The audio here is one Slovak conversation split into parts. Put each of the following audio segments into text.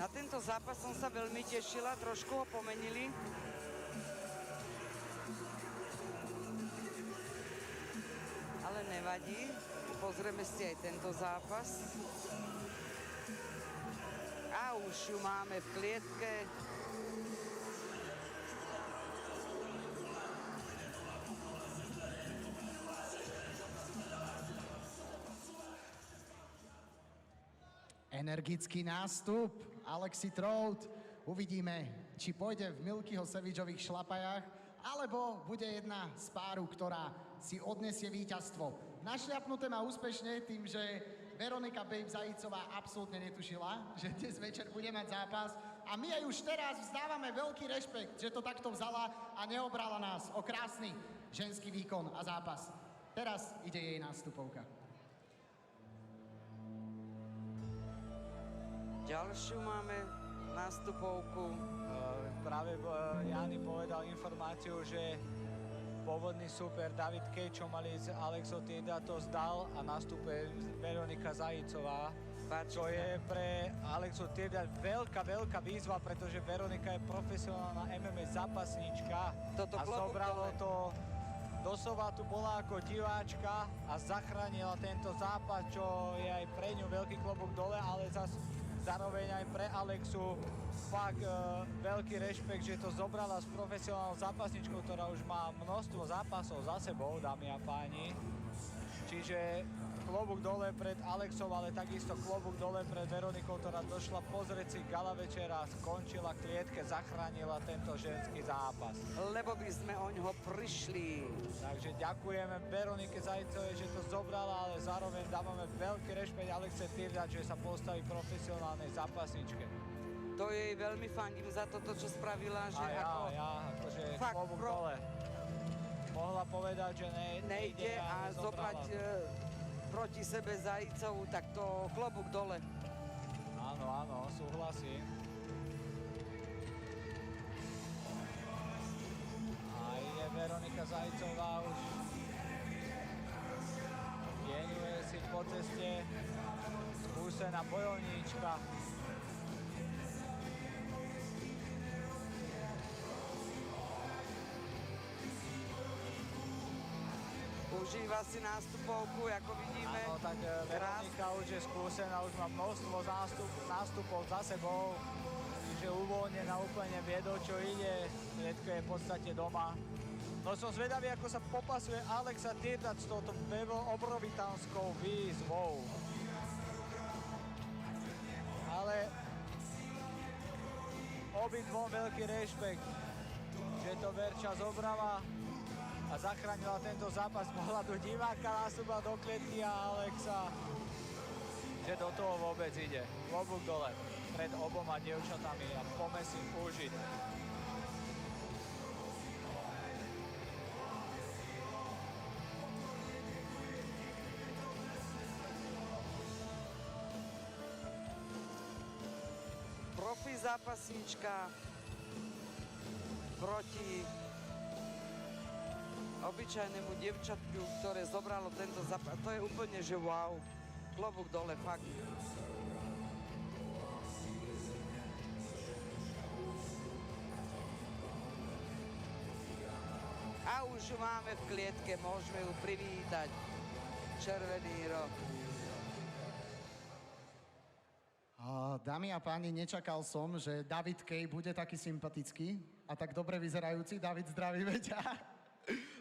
Na tento zápas som sa veľmi tešila, trošku ho pomenili. Ale nevadí, pozrieme si aj tento zápas. A už ju máme v klietke. Energický nástup, Alexi Trout. Uvidíme, či pôjde v Milkyho Sevidžových šlapajách, alebo bude jedna z páru, ktorá si odnesie víťazstvo. Našľapnuté má úspešne tým, že Veronika Babe Zajícová absolútne netušila, že dnes večer bude mať zápas a my jej už teraz vzdávame veľký rešpekt, že to takto vzala a neobrala nás o krásny ženský výkon a zápas. Teraz ide jej nástupovka. Ďalšiu máme nástupovku. Práve Jany povedal informáciu, že pôvodný super David Kej, čo mali z Alexo Tieda, to zdal a nastupuje Veronika Zajícová. Čo je pre Alexo Tieda veľká výzva, pretože Veronika je profesionálna MMA zápasníčka a zobralo to. Doslova tu bola ako diváčka a zachránila tento zápas, čo je aj pre ňu veľký klobúk dole, ale zároveň aj pre Alexu fakt veľký rešpekt, že to zobrala s profesionálnou zápasničkou, ktorá už má množstvo zápasov za sebou, dámy a páni. Čiže klobúk dole pred Alexou, ale takisto klobúk dole pred Veronikou, ktorá došla pozrieť si gala večera, skončila klietke, zachránila tento ženský zápas. Lebo by sme oňho prišli. Takže ďakujeme Veronike Zajícovej, že to zobrala, ale zároveň dávame veľký rešpekt Alexe Tieda, že sa postaví profesionálnej zápasničke. To jej veľmi fandím za toto, čo spravila, že akože fakt klobúk dole. Mohla povedať, že nejde a zobrať proti sebe Zajícovú, tak to klobúk dole. Áno, súhlasím. A ide Veronika Zajícová už. Genuje si po ceste. Skúsená bojovníčka. Užíva si nástupovku, ako vidíme. Áno, tak Veronika už je skúsená, už má množstvo nástupov za sebou, čiže uvoľnená úplne vie, do čo ide, Klietko je v podstate doma. No som zvedavý, ako sa popasuje Alexa Tieda s touto obrovitánskou výzvou. Ale obidvom veľký rešpekt, že to Verča zobrala a zachránila tento zápas z pohľadu diváka, nástupa do klietky a Alexa, že do toho vôbec ide. Klobúk dole pred oboma dievčatami a poďme si užiť. Profi zápasníčka proti obyčajnému dievčatku, ktoré zobralo tento zápas. To je úplne, že wow. Klobúk dole, fakt. A už ju máme v klietke, môžeme ju privítať. Červený roh. Dámy a páni, nečakal som, že David Kej bude taký sympatický a tak dobre vyzerajúci. David, zdravíme ťa.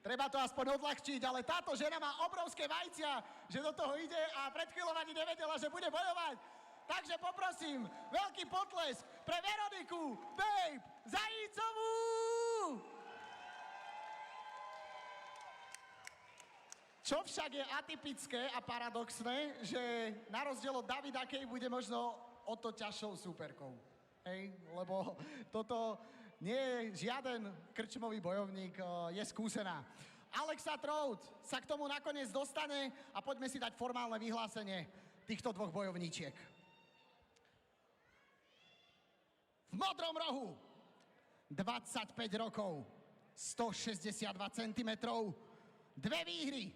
Treba to aspoň odľahčiť, ale táto žena má obrovské vajcia, že do toho ide a pred chvíľou ani nevedela, že bude bojovať. Takže poprosím, veľký potlesk pre Veroniku Babe Zajícovú! Čo však je atypické a paradoxné, že na rozdiel od Davida Kej bude možno o to ťažšou súperkou. Hej, lebo toto nie je žiaden krčmový bojovník, je skúsená. Alexa Trout sa k tomu nakoniec dostane a poďme si dať formálne vyhlásenie týchto dvoch bojovníčiek. V modrom rohu 25 rokov, 162 cm, dve výhry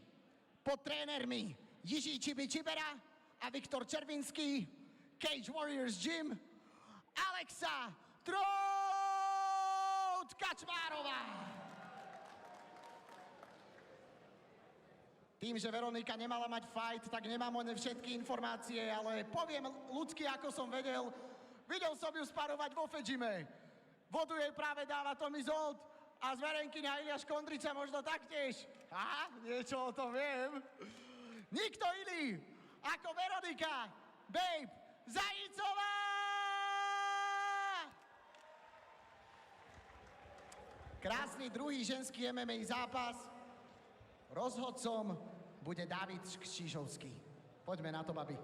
pod trénermi Jiří Čibi Čibera a Viktor Červinský, Cage Warriors Gym. Alexa Trout Kačmárová. Tým, že Veronika nemala mať fight, tak nemám o nej všetky informácie, ale poviem ľudsky, ako som vedel. Videl som ju sparovať vo Fedžime. Vodu jej práve dáva Tommy Zolt a zverenkyňa Iliáš Kondriča možno taktiež. Aha, niečo o tom viem. Nikto iný ako Veronika Babe Zajícová! Krásny druhý ženský MMA zápas. Rozhodcom bude David Kšížovský. Poďme na to, babi.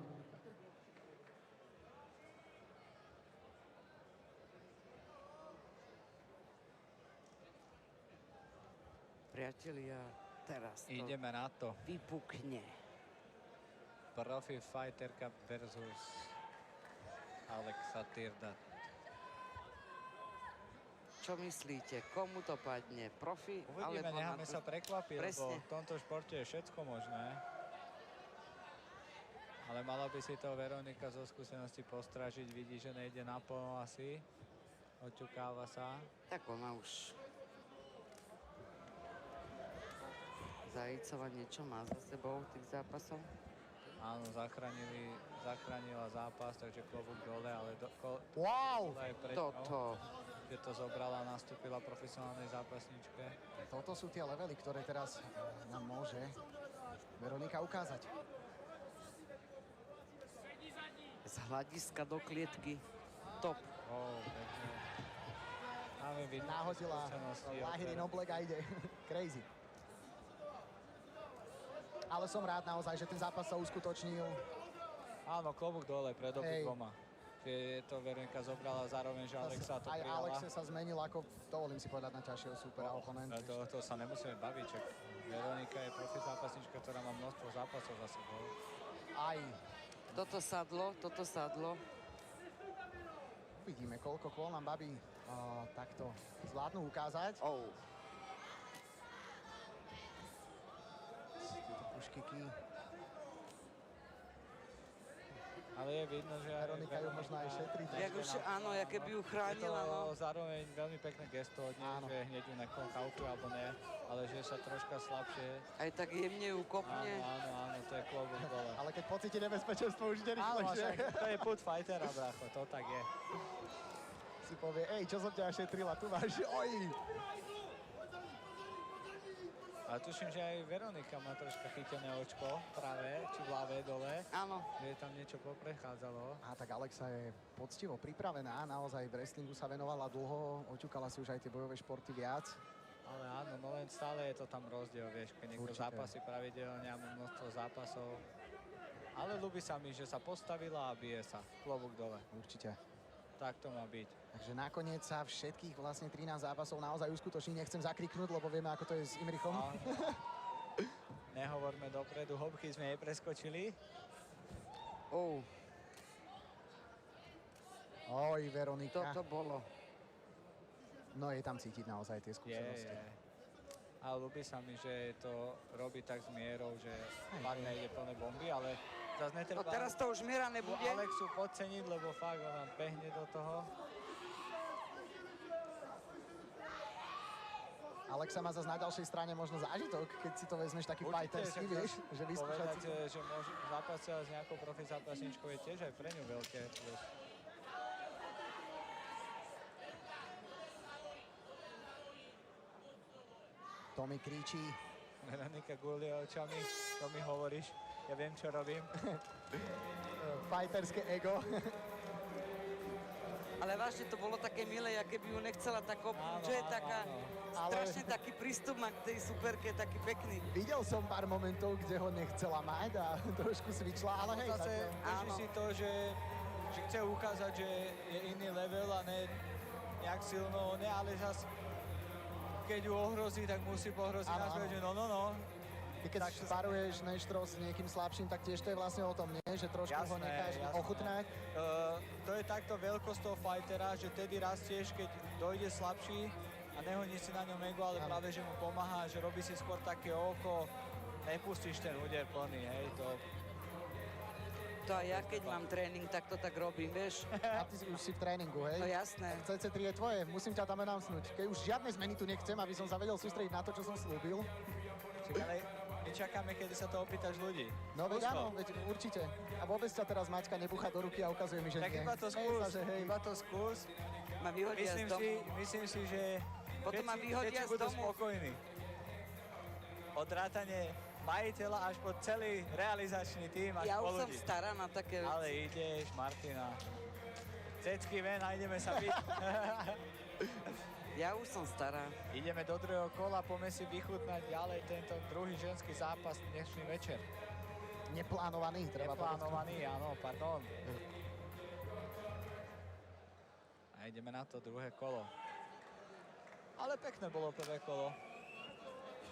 Priatelia, teraz to Ideme na to. vypukne. Profi Fighter Cup versus Alexa Tirdat. Čo myslíte? Komu to padne? Profi? Uvidíme, alebo necháme sa prekvapiť, lebo Presne. v tomto športe je všetko možné. Ale mala by si to Veronika zo skúsenosti postražiť. Vidí, že nejde naplno asi. Oťukáva sa. Tak ona už... Zajícova niečo má za sebou tých zápasov. Áno, zachránila zápas, takže klobúk dole, ale Wow! dole aj pred ňou, Toto. kde to zobrala a nastúpila profesionálnej zápasničke. Toto sú tie levely, ktoré teraz nám môže Veronika ukázať. Z hľadiska do klietky. Top. Pekne. Máme vidieť Náhodila skúsenosti od Lahiri Noblek a ide. Crazy. Ale som rád naozaj, že ten zápas sa uskutočnil. Áno, klobúk dole pred Hej. obidvoma. Že to Veronika zobrala zároveň, že Alexa to Aj prijala. Alexe sa zmenil ako, dovolím si povedať, na ťažšieho supera oponenta. To sa nemusíme baviť, čak Veronika je profi zápasnička, ktorá má množstvo zápasov za sebou. Aj Toto sadlo. uvidíme, koľko kôl nám babi takto zvládnu ukázať. Oh. Tieto puškiky. Ale je vidno, že aj Veronika ju možno aj šetrí. Jak už, áno, ja keby ju Je chránila, to no. zároveň veľmi pekné gesto od nej, Áno. že hneď ju nekonkaučuje alebo ne, ale že sa troška slabšie. Aj tak jemne ju kopne. Áno, to je klobúk dole. Ale keď pocíti nebezpečenstvo, už ide Áno, rýchlejšie. však to je put fightera, bracho, to tak je. Si povie, čo som ťa šetrila, tu máš, oj! A tuším, že aj Veronika má troška chytené očko práve, či v hlave dole, Áno. že jej tam niečo poprechádzalo. A tak Alexa je poctivo pripravená, naozaj v wrestlingu sa venovala dlho, oťukala si už aj tie bojové športy viac. Ale áno, no len stále je to tam rozdiel, vieš, keď niekto Určite. zápasí pravidelne a má množstvo zápasov. Ale ľúbi sa mi, že sa postavila a bije sa, klobúk dole. Určite. Tak to má byť. Takže nakoniec sa všetkých vlastne 13 zápasov naozaj uskutoční. Nechcem zakriknúť, lebo vieme, ako to je s Imrichom. Áno. Nehovorme dopredu, hopky sme jej preskočili. Oh, Oj, Veronika. toto bolo. No je tam cítiť naozaj tie skúsenosti. Je. A ľúbi sa mi, že to robí tak s mierou, že fakt nejde plné bomby, ale zase No netreba teraz to už miera nebude. Alexu podceniť, lebo fakt ona behne do toho. Alexa má zase na ďalšej strane možno zážitok, keď si to vezmeš taký fighterský, však vieš, že vyskúšať povedať, si... že môže zápasiť s nejakou profi zápasničkou je tiež aj pre ňu veľké plus. Tommy kričí. Veronika gulie očami, čo mi hovoríš? Ja viem, čo robím. Fighterské ego. Ale vážne to bolo také milé, ja keby ju nechcela tak kopnúť, Áno, že je áno, taká, áno. strašne taký prístup má k tej superke, taký pekný. Videl som pár momentov, kde ho nechcela mať a trošku svičla, ale hej, Zase tak... drží áno. si to, že chce ukázať, že je iný level a ne nejak silno, ne, ale zase keď ju ohrozí, tak musí pohroziť Áno, na svoje, áno. že no. Ty keď Tak sa- sparuješ neštro s niekým slabším, tak tiež to je vlastne o tom, nie? Že trošku ho necháš ochutnať. To je takto veľkosť toho fightera, že tedy rastieš, keď dojde slabší a nehoní si na ňom ego, ale Áno. práve, že mu pomáha, že robí si skôr také oko, nepustíš ten úder plný, hej, to... To aj ja, keď mám tréning, tak to tak robím, vieš? A ty už si v tréningu, hej? No jasné. CC3 je tvoje, musím ťa tam announcnúť. Keď už žiadne zmeny tu nechcem, aby som sa vedel sústrediť na to, čo som slúbil. Ale my čakáme, kedy sa to opýtaš ľudí. No veď Skús to. áno, veď určite. A vôbec ťa teraz Maťka nebúcha do ruky a ukazuje mi, že Tak nie. iba to Smej skús, sa, že hej. iba to skús. Ma vyhodia z domu. Myslím si, že Potom ma vyhodia všetci z budú domu. spokojní. Od rátane majiteľa až po celý realizačný tím, až Ja po už som ľudí. stará na také veci. Ale ideš, Martina. Cecky ven a ideme sa byť. Ja už som stará. Ideme do druhého kola, poďme si vychutnať ďalej tento druhý ženský zápas dnešný večer. Neplánovaný, treba povedať. Neplánovaný, áno, pardon. A ideme na to druhé kolo. Ale pekné bolo prvé kolo.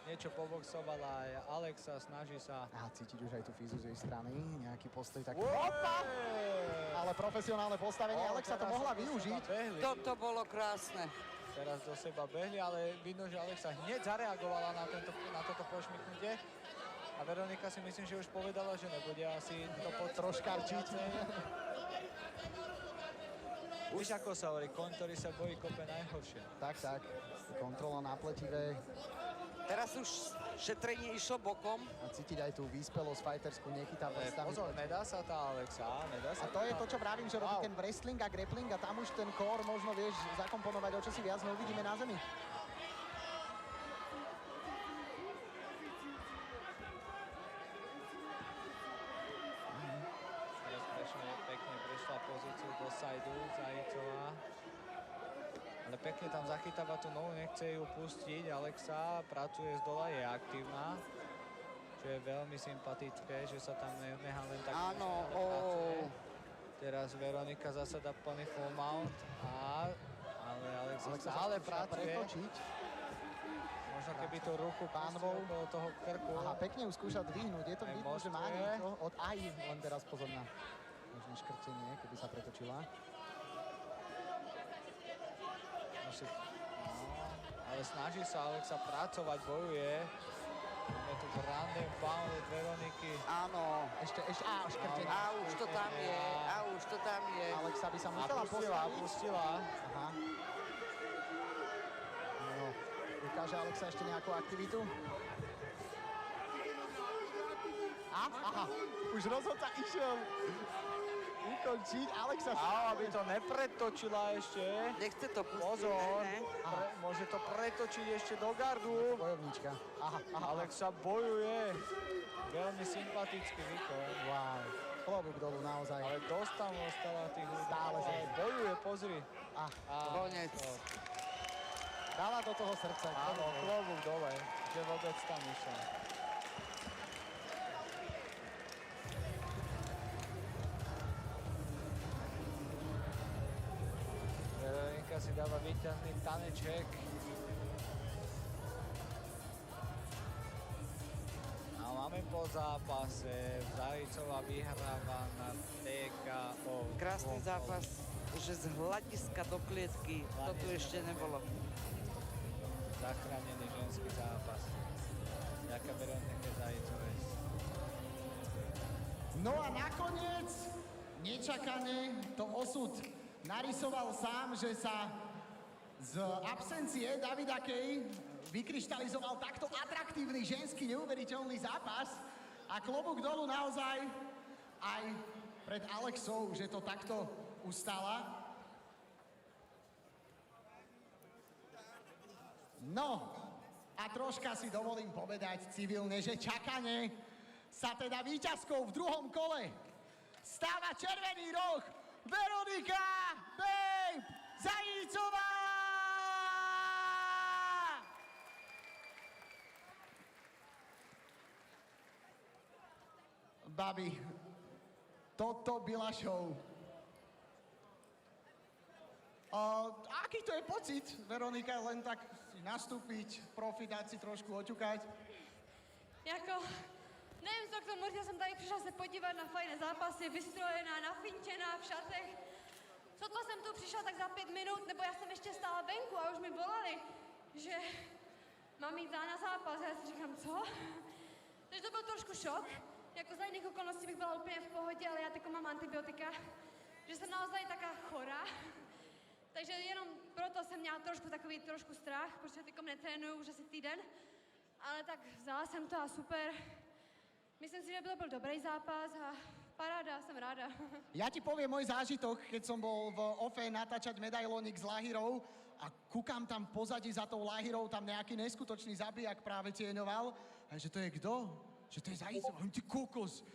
Niečo poboxovala aj Alexa, snaží sa. A cítiť už aj tú fízu z jej strany, nejaký postoj taký. Ué! Opa! Ale profesionálne postavenie, Alexa to teraz mohla do seba využiť. behli. Toto bolo krásne. Teraz do seba behli, ale vidno, že Alexa hneď zareagovala na toto pošmyknutie. A Veronika si myslím, že už povedala, že nebude asi to Troškarčiť. Už ako sa hovorí, koň, ktorý sa bojí, kope najhoršie. Tak, tak. Kontrola na pletivé. Teraz už šetrenie išlo bokom. A cítiť aj tú výspelosť fighterskú, nechytá Ale prstami. pozor, nedá sa tá Alexa, nedá sa. A to je to, čo vravím, že robí Wow. ten wrestling a grappling a tam už ten core možno vieš zakomponovať o čosi viac, no uvidíme na zemi. Pekne prešla pozíciu do sajdu Zajicová. Ale pekne tam zachytáva tú nohu, nechce ju pustiť. Alexa pracuje z dola, je aktívna. Čo je veľmi sympatické, že sa tam neha len tak. Áno, ale pracuje. Teraz Veronika zasa dá plný full mount. Ale Alexa stále pracuje. Prekočiť. Možno keby tú ruku Pánvou. pustil okolo toho krku. Aha, pekne ju skúša dvihnúť. Je to Aj vidno, že má mostruje. niečo od aj, len teraz pozor na možno škrtenie, keby sa pretočila. Ale snaží sa Alexa pracovať, bojuje. Máme tu grand and pound od Veroniky. Áno. Ešte, škrtenie. A už to tam je. A už to tam je. Alexa by sa A musela postaviť. pustila. Aha. No, ukáže Alexa ešte nejakú aktivitu? Aha, už rozhodca išiel ukončiť. Alexa Aby to nepretočila ešte. Nechce to pustiť, Pozor, ne? môže to pretočiť ešte do gardu. bojovníčka. Aha. Alexa bojuje. Veľmi sympatický výkon. Wow. Klobúk dolu naozaj. Ale dosť tam ostala tých ľudí. Stále sa- Ale bojuje, pozri. A Konec. dala do toho srdce. Áno, klobúk dole, že vôbec tam išla. Veronika si dáva víťazný taneček. A máme po zápase. Zajicová vyhráva na TKO. Krásny zápas, že z hľadiska do klietky to tu ešte nebolo. Zachránený ženský zápas. Ďaká Veronike Zajicovej. No a nakoniec, nečakane, to osud narysoval sám, že sa z absencie Davida Kay vykryštalizoval takto atraktívny ženský neuveriteľný zápas a klobúk dolu naozaj aj pred Alexou, že to takto ustala. No, a troška si dovolím povedať civilne, že čakane sa teda víťazkou v druhom kole stáva červený roh Veronika Babe Zajicová! Babi, toto byla show. Aký to je pocit, Veronika, len tak si nastúpiť, profi, dať si trošku oťukať? Jako, nevím, co k tomu říct, já jsem tady přišla se podívat na fajné zápasy, vystrojená, nafinčená v šatech. Sotva jsem tu přišla tak za 5 minut, nebo já jsem ještě stála venku a už mi volali, že mám jít na zápas. A já si říkám, co? Takže to byl trošku šok. jako za jiných okolností bych byla úplně v pohodě, ale já teď mám antibiotika, že jsem naozaj taká chorá. Takže jenom proto jsem měla trošku strach, protože teď netrénuju už asi týden. Ale tak vzala jsem to a super. Myslím si, že to byl dobrý zápas a paráda, jsem ráda. Ja ti poviem môj zážitok, keď som bol v OFE natáčať medailónik s Lahirou a kúkam tam pozadí za tou Lahirou, tam nejaký neskutočný zabijak práve tieňoval. A že to je kto? Že to je Zajícová. Ty kokos.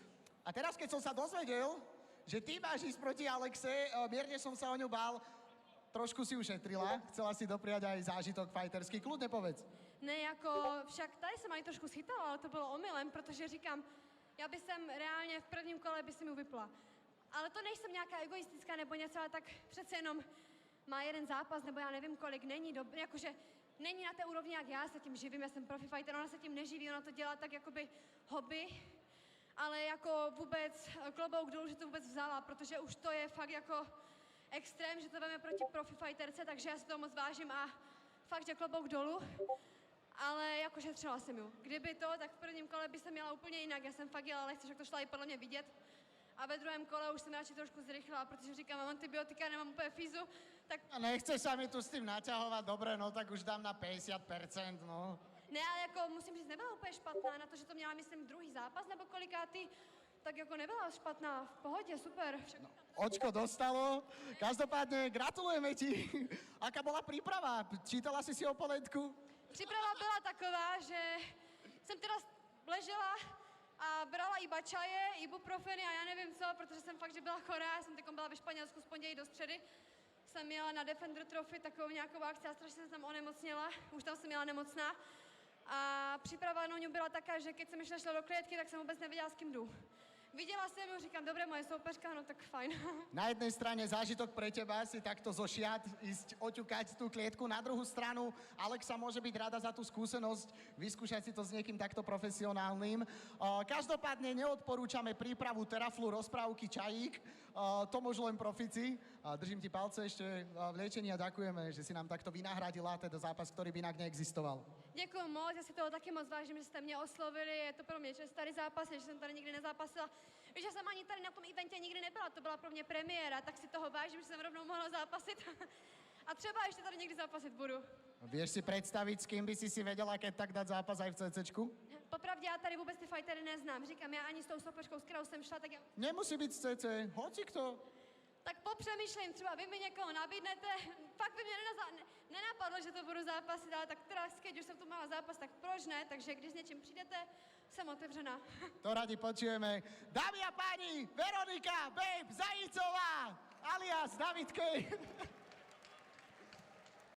A teraz, keď som sa dozvedel, že ty máš ísť proti Alexe, mierne som sa o ňu bál, trošku si ušetrila, chcela si dopriať aj zážitok fighterský. Kľudne povedz. Ne, jako však tady jsem ani trošku schytala, ale to bylo omylem, protože říkám, já bych sem reálně v prvním kole by si mi vypla. Ale to nejsem nějaká egoistická nebo něco, ale tak přece jenom má jeden zápas, nebo já nevím kolik, není dobrý, jakože není na té úrovni, jak já se tím živím, já jsem profi fighter, ona se tím neživí, ona to dělá tak jakoby hobby, ale jako vůbec klobouk dolů, že to vůbec vzala, protože už to je fakt jako extrém, že to veme proti profi fighterce, takže já si to moc vážím a fakt, že klobouk dolů. Ale jako šetřila jsem ju. Kdyby to, tak v prvním kole by se měla úplně jinak. Já jsem fakt jela lehce, že to šla i podle mě vidět. A ve druhém kole už jsem radši trošku zrychlila, protože říkám, mám antibiotika, nemám úplně fízu, tak... A nechceš sa mi tu s tým naťahovať, dobre, no tak už dám na 50%, no. Ne, ale jako musím říct, nebyla úplně špatná na to, že to měla, myslím, druhý zápas nebo kolikátý, tak jako nebyla špatná, v pohodě, super. No, očko dostalo. Každopádne gratulujeme ti. Aká bola príprava? Čítala si o poledku? Příprava byla taková, že jsem teda ležela a brala iba čaje, ibuprofeny a já nevím co, protože jsem fakt, že byla chorá, já jsem teď byla ve Španělsku z pondělí do středy. Jsem jela na Defender Trophy, takovou nějakou akci a strašně jsem tam onemocněla, už tam jsem jela nemocná. A příprava na ňu byla taká, že keď jsem šla do klietky, tak jsem vůbec nevěděla, s kým jdu. Viděla jsem ju, říkám, dobre, moje soupeřka, no tak fajn. Na jednej strane zážitok pre teba si takto zo šiat ísť oťukať tú klietku. Na druhú stranu Alexa môže byť rada za tú skúsenosť, vyskúšať si to s niekým takto profesionálnym. Každopádne neodporúčame prípravu teraflu, rozprávky, čajík. To môžu len profici. Držím ti palce ešte v liečení a ďakujeme, že si nám takto vynahradila teda zápas, ktorý by inak neexistoval. Děkuji moc, já si toho taky moc vážím, že jste mě oslovili, je to pro mě starý zápas, že jsem tady nikdy nezápasila. Víš, že jsem ani tady na tom eventě nikdy nebyla, to byla pro mě premiéra, tak si toho vážím, že jsem rovnou mohla zápasit. A třeba ještě tady někdy zápasit budu. Vieš si predstaviť, s kým by si vedela keď tak dať zápas aj v CCčku? Popravdě já tady vůbec ty fightery neznám, říkám, já ani s tou soupeřkou, s kterou jsem šla, tak já... Nemusí byť z CC, hoci kto. Tak popřemýšlím, třeba vy mi někoho nabídnete, fakt by mě nenapadlo, že to budu zápasit, ale tak teraz, keď už jsem tu mala zápas, tak proč ne, takže když s něčím přijdete, jsem otevřená. To radi počujeme. Dámy a páni, Veronika Babe Zajícová alias David Kej.